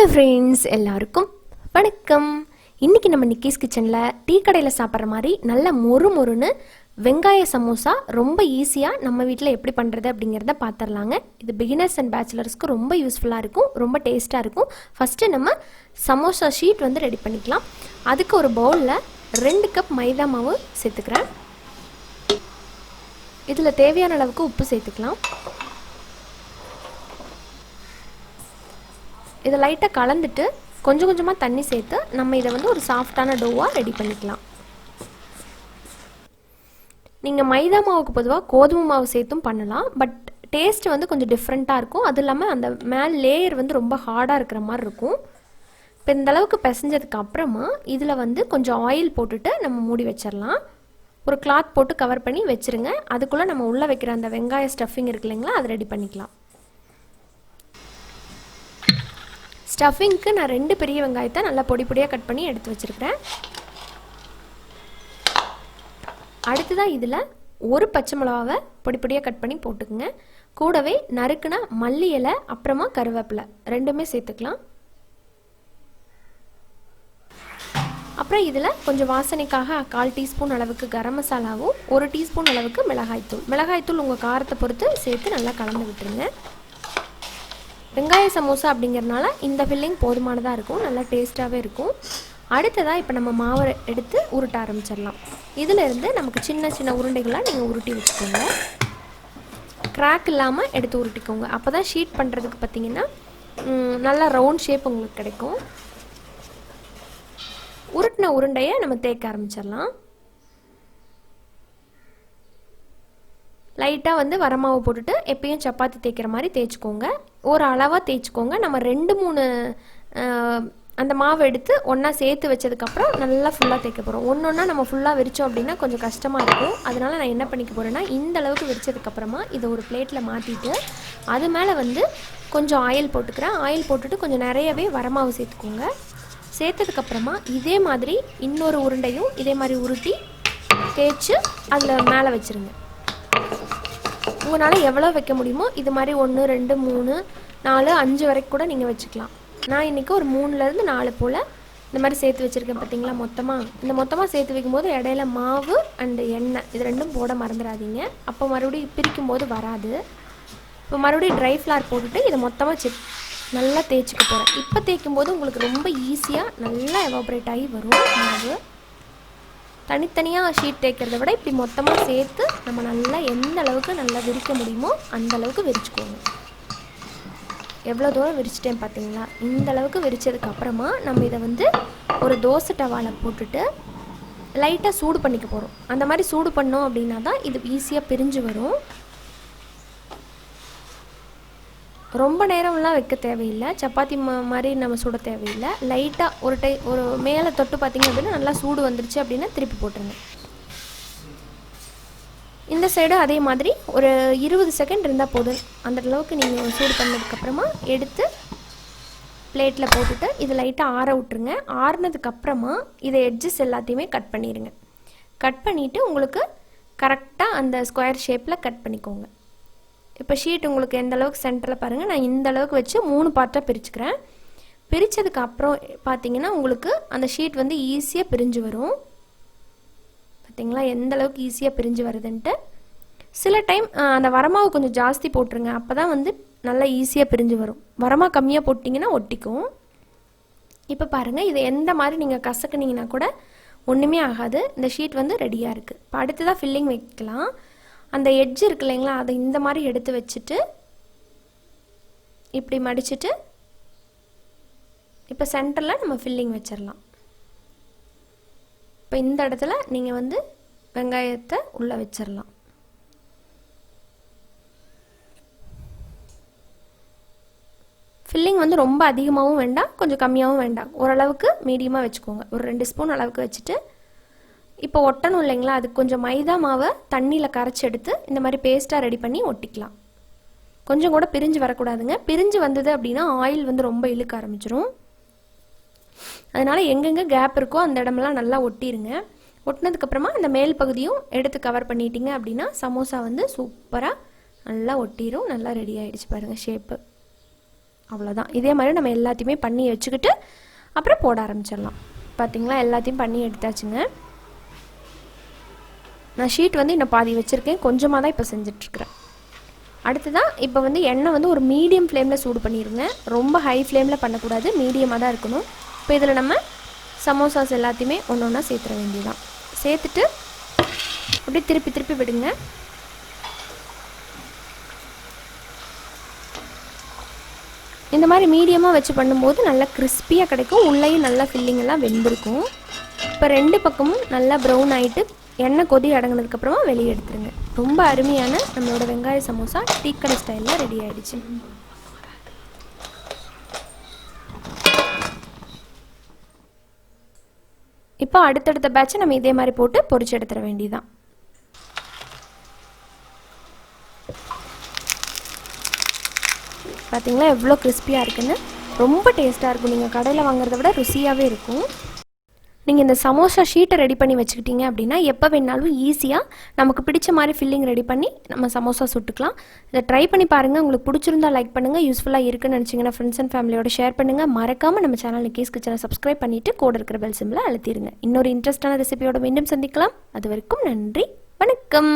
Hello friends, எல்லாருக்கும் வணக்கம். இன்றைக்கி நம்ம நிக்கிஸ் கிச்சனில் டீ கடையில் சாப்பிட்ற மாதிரி நல்ல மொறு மொறுன்னு வெங்காய சமோசா ரொம்ப ஈஸியாக நம்ம வீட்டில் எப்படி பண்ணுறது அப்படிங்கிறத பார்த்துடலாங்க. இது பிகினர்ஸ் அண்ட் பேச்சுலர்ஸ்க்கு ரொம்ப யூஸ்ஃபுல்லாக இருக்கும், ரொம்ப டேஸ்ட்டாக இருக்கும். ஃபஸ்ட்டு நம்ம சமோசா ஷீட் வந்து ரெடி பண்ணிக்கலாம். அதுக்கு ஒரு பவுலில் 2 கப் மைதா மாவு சேர்த்துக்கிறேன். இதில் தேவையான அளவுக்கு உப்பு சேர்த்துக்கலாம். இதை லைட்டாக கலந்துட்டு கொஞ்சம் கொஞ்சமாக தண்ணி சேர்த்து நம்ம இதை வந்து ஒரு சாஃப்டான டோவாக ரெடி பண்ணிக்கலாம். நீங்கள் மைதா மாவுக்கு பொதுவாக கோதுமை மாவு சேர்த்தும் பண்ணலாம், பட் டேஸ்ட் வந்து கொஞ்சம் டிஃப்ரெண்ட்டாக இருக்கும். அது இல்லாமல் அந்த மேல் லேயர் வந்து ரொம்ப ஹார்டாக இருக்கிற மாதிரி இருக்கும். இப்போ இந்த அளவுக்கு பிசைஞ்சதுக்கு அப்புறமா இதில் வந்து கொஞ்சம் ஆயில் போட்டுட்டு நம்ம மூடி வச்சிடலாம். ஒரு கிளாத் போட்டு கவர் பண்ணி வச்சுருங்க. அதுக்குள்ளே நம்ம உள்ளே வைக்கிற அந்த வெங்காய ஸ்டஃபிங் இருக்கு இல்லைங்களா, அதை ரெடி பண்ணிக்கலாம். ஸ்டஃபிங்க்கு நான் 2 பெரிய வெங்காயத்தை நல்லா பொடி பொடியாக கட் பண்ணி எடுத்து வச்சுருக்கிறேன். அடுத்ததாக இதில் ஒரு பச்சை மிளகாவை பொடி பொடியாக கட் பண்ணி போட்டுக்குங்க. கூடவே நறுக்குனா மல்லி இலை, அப்புறமா கருவேப்பிலை ரெண்டுமே சேர்த்துக்கலாம். அப்புறம் இதில் கொஞ்சம் வாசனைக்காக 1/4 டீஸ்பூன் அளவுக்கு கரம் மசாலாவும் 1 டீஸ்பூன் அளவுக்கு மிளகாய்த்தூள் உங்கள் காரத்தை பொறுத்து சேர்த்து நல்லா கலந்து விட்டுருங்க. வெங்காய சமோசா அப்படிங்கிறதுனால இந்த ஃபில்லிங் போதுமானதாக இருக்கும், நல்லா டேஸ்ட்டாகவே இருக்கும். அடுத்ததாக இப்போ நம்ம மாவை எடுத்து உருட்ட ஆரம்பிச்சிடலாம். இதிலேருந்து நமக்கு சின்ன சின்ன உருண்டைகளாக நீங்கள் உருட்டி வச்சுக்கோங்க. கிராக் இல்லாமல் எடுத்து உருட்டிக்கோங்க. அப்போ தான் ஷீட் பண்ணுறதுக்கு பார்த்திங்கன்னா நல்லா ரவுண்ட் ஷேப் உங்களுக்கு கிடைக்கும். உருட்டின உருண்டையை நம்ம தேய்க்க ஆரம்பிச்சிடலாம். லைட்டாக வந்து வரமாவு போட்டுட்டு எப்பயும் சப்பாத்தி தேய்க்கிற மாதிரி தேய்ச்சிக்கோங்க. ஒரு அளவாக தேய்ச்சிக்கோங்க. நம்ம 2-3 அந்த மாவு எடுத்து ஒன்றா சேர்த்து வச்சதுக்கப்புறம் நல்லா ஃபுல்லாக தேய்க்க போகிறோம். ஒன்றா நம்ம ஃபுல்லாக விரித்தோம் அப்படின்னா கொஞ்சம் கஷ்டமாக இருக்கும். அதனால் நான் என்ன பண்ணிக்க போகிறேன்னா, இந்த அளவுக்கு விரிச்சதுக்கப்புறமா இதை ஒரு பிளேட்டில் மாற்றிட்டு அது மேலே வந்து கொஞ்சம் ஆயில் போட்டுக்கிறேன். ஆயில் போட்டுட்டு கொஞ்சம் நிறையவே வரமாவு சேர்த்துக்கோங்க. சேர்த்ததுக்கப்புறமா இதே மாதிரி இன்னொரு உருண்டையும் இதே மாதிரி உருட்டி தேய்ச்சி அதில் மேலே வச்சுருங்க. உங்களால் எவ்வளோ வைக்க முடியுமோ இது மாதிரி 1, 2, 3, 4, 5 வரைக்கும் கூட நீங்கள் வச்சுக்கலாம். நான் இன்றைக்கி ஒரு 3லேருந்து 4 போல் இந்த மாதிரி சேர்த்து வச்சுருக்கேன். பார்த்தீங்களா, மொத்தமாக சேர்த்து வைக்கும்போது இடையில மாவு அண்டு எண்ணெய் இது ரெண்டும் போட மறந்துடாதீங்க. அப்போ மறுபடியும் பிரிக்கும் போது வராது. இப்போ மறுபடியும் ட்ரை ஃப்ளார் போட்டுட்டு இதை மொத்தமாக நல்லா தேய்ச்சிக்க போகிறேன். இப்போ தேய்க்கும் போது உங்களுக்கு ரொம்ப ஈஸியாக நல்லா எவாப்ரேட் ஆகி வரும் மாவு. தனித்தனியாக ஷீட் தேய்க்கிறத விட இப்படி மொத்தமாக சேர்த்து நம்ம நல்லா எந்த அளவுக்கு நல்லா விரிக்க முடியுமோ அந்த அளவுக்கு விரிச்சுக்கோங்க. எவ்வளோ தூரம் விரிச்சிட்டேன் பார்த்தீங்களா? இந்த அளவுக்கு விரிச்சதுக்கப்புறமா நம்ம இதை வந்து ஒரு தோசை டவாவில் போட்டுட்டு லைட்டாக சூடு பண்ணிக்க போகிறோம். அந்த மாதிரி சூடு பண்ணோம் அப்படின்னா தான் இது ஈஸியாக பிரிஞ்சு வரும். ரொம்ப நேரம்லாம் வைக்க தேவையில்லை, சப்பாத்தி மாதிரி நம்ம சுட தேவையில்லை. லைட்டாக ஒரு மேலே தொட்டு பார்த்திங்க அப்படின்னா நல்லா சூடு வந்துருச்சு அப்படின்னா திருப்பி போட்டுருங்க. இந்த சைடு அதே மாதிரி ஒரு 20 செகண்ட் இருந்தால் போதும். அந்த அளவுக்கு நீங்கள் சூடு பண்ணதுக்கப்புறமா எடுத்து பிளேட்டில் போட்டுட்டு இதை லைட்டாக ஆற விட்டுருங்க. ஆறினதுக்கப்புறமா இதை எட்ஜஸ் எல்லாத்தையுமே கட் பண்ணிடுங்க. கட் பண்ணிவிட்டு உங்களுக்கு கரெக்டாக அந்த ஸ்கொயர் ஷேப்பில் கட் பண்ணிக்கோங்க. இப்போ ஷீட் உங்களுக்கு எந்த அளவுக்கு சென்டரில் பாருங்கள், நான் இந்த அளவுக்கு வச்சு 3 பார்ட்டாக பிரிச்சுக்கிறேன். பிரித்ததுக்கு அப்புறம் பார்த்தீங்கன்னா உங்களுக்கு அந்த ஷீட் வந்து ஈஸியாக பிரிஞ்சு வரும். பார்த்தீங்களா எந்த அளவுக்கு ஈஸியாக பிரிஞ்சு வருதுன்ட்டு. சில டைம் அந்த வரமாவு கொஞ்சம் ஜாஸ்தி போட்டுருங்க, அப்போ தான் வந்து நல்லா ஈஸியாக பிரிஞ்சு வரும். வரமாவு கம்மியாக போட்டிங்கன்னா ஒட்டிக்கும். இப்போ பாருங்கள், இதை எந்த மாதிரி நீங்கள் கசக்குனீங்கன்னா கூட ஒன்றுமே ஆகாது. இந்த ஷீட் வந்து ரெடியாக இருக்குது. இப்போ அடுத்ததாக ஃபில்லிங் வைக்கலாம். அந்த எட்ஜ் இருக்கு இல்லைங்களா, அதை இந்த மாதிரி எடுத்து வச்சுட்டு இப்படி மடிச்சுட்டு இப்போ சென்டரில் நம்ம ஃபில்லிங் வச்சிடலாம். இப்போ இந்த இடத்துல நீங்கள் வந்து வெங்காயத்தை உள்ளே வச்சிடலாம். ஃபில்லிங் வந்து ரொம்ப அதிகமாகவும் வேண்டாம், கொஞ்சம் கம்மியாகவும் வேண்டாம், ஓரளவுக்கு மீடியமாக வச்சுக்கோங்க. ஒரு 2 ஸ்பூன் அளவுக்கு வச்சுட்டு இப்போ ஒட்டணும் இல்லைங்களா, அதுக்கு கொஞ்சம் மைதா மாவை தண்ணியில் கரைச்சி எடுத்து இந்த மாதிரி பேஸ்ட்டாக ரெடி பண்ணி ஒட்டிக்கலாம். கொஞ்சம் கூட பிரிஞ்சு வரக்கூடாதுங்க. பிரிஞ்சு வந்தது அப்படின்னா ஆயில் வந்து ரொம்ப இழுக்க ஆரம்பிச்சிடும். அதனால் எங்கெங்கே கேப் இருக்கோ அந்த இடமெல்லாம் நல்லா ஒட்டிடுங்க. ஒட்டினதுக்கப்புறமா அந்த மேல் பகுதியும் எடுத்து கவர் பண்ணிட்டீங்க அப்படின்னா சமோசா வந்து சூப்பராக நல்லா ஒட்டிடும். நல்லா ரெடி ஆகிடுச்சு பாருங்கள் ஷேப்பு. அவ்வளோதான். இதே மாதிரி நம்ம எல்லாத்தையுமே பண்ணி வச்சுக்கிட்டு அப்புறம் போட ஆரம்பிச்சிடலாம். பார்த்திங்களா, எல்லாத்தையும் பண்ணி எடுத்தாச்சுங்க. நான் ஷீட் வந்து இன்னும் பாதி வச்சுருக்கேன், கொஞ்சமாக தான் இப்போ செஞ்சிட்ருக்கிறேன். அடுத்ததான் இப்போ வந்து எண்ணெய் வந்து ஒரு மீடியம் ஃப்ளேமில் சூடு பண்ணிடுங்க. ரொம்ப ஹை ஃப்ளேமில் பண்ணக்கூடாது, மீடியமாக தான் இருக்கணும். இப்போ இதில் நம்ம சமோசாஸ் எல்லாத்தையுமே ஒன்று ஒன்றா சேர்த்துற வேண்டியதான். சேர்த்துட்டு அப்படியே திருப்பி திருப்பி விடுங்க. இந்த மாதிரி மீடியமாக வச்சு பண்ணும்போது நல்லா கிறிஸ்பியாக கிடைக்கும், உள்ளேயும் நல்லா ஃபில்லிங் எல்லாம் வெந்திருக்கும். இப்போ 2 பக்கமும் நல்லா ப்ரௌன் ஆகிட்டு எண்ணெய் கொதி அடங்கினதுக்கப்புறமா வெளியே எடுத்துருங்க. ரொம்ப அருமையான நம்மளோட வெங்காய சமோசா டீக்கடை ஸ்டைலில் ரெடி ஆகிடுச்சு. இப்போ அடுத்தடுத்த பேட்சை நம்ம இதே மாதிரி போட்டு பொரிச்சு எடுத்துட வேண்டியதான். பார்த்தீங்களா எவ்வளோ கிறிஸ்பியாக இருக்குன்னு. ரொம்ப டேஸ்ட்டாக இருக்கும், நீங்கள் கடையில் வாங்குறத விட ருசியாகவே இருக்கும். நீங்கள் இந்த சமோசா ஷீட்டை ரெடி பண்ணி வச்சுக்கிட்டீங்க அப்படின்னா எப்போ வேணாலும் ஈஸியாக நமக்கு பிடிச்ச மாதிரி ஃபில்லிங் ரெடி பண்ணி நம்ம சமோசா சுட்டுக்கலாம். இதை ட்ரை பண்ணி பாருங்கள். உங்களுக்கு பிடிச்சிருந்தா லைக் பண்ணுங்கள், யூஸ்ஃபுல்லாக இருக்குன்னு நினச்சிங்கன்னா ஃப்ரெண்ட்ஸ் அண்ட் ஃபேமிலியோட ஷேர் பண்ணுங்கள். மறக்காமல் நம்ம சேனல் நிக்கிஸ் கிச்சனை சப்ஸ்கிரைப் பண்ணிவிட்டு கூட இருக்கிற பெல் சிம்பிளை அழுத்திடுங்க. இன்னொரு இன்ட்ரெஸ்டான ரெசிபியோட மீண்டும் சந்திக்கலாம். அது வரைக்கும் நன்றி, வணக்கம்.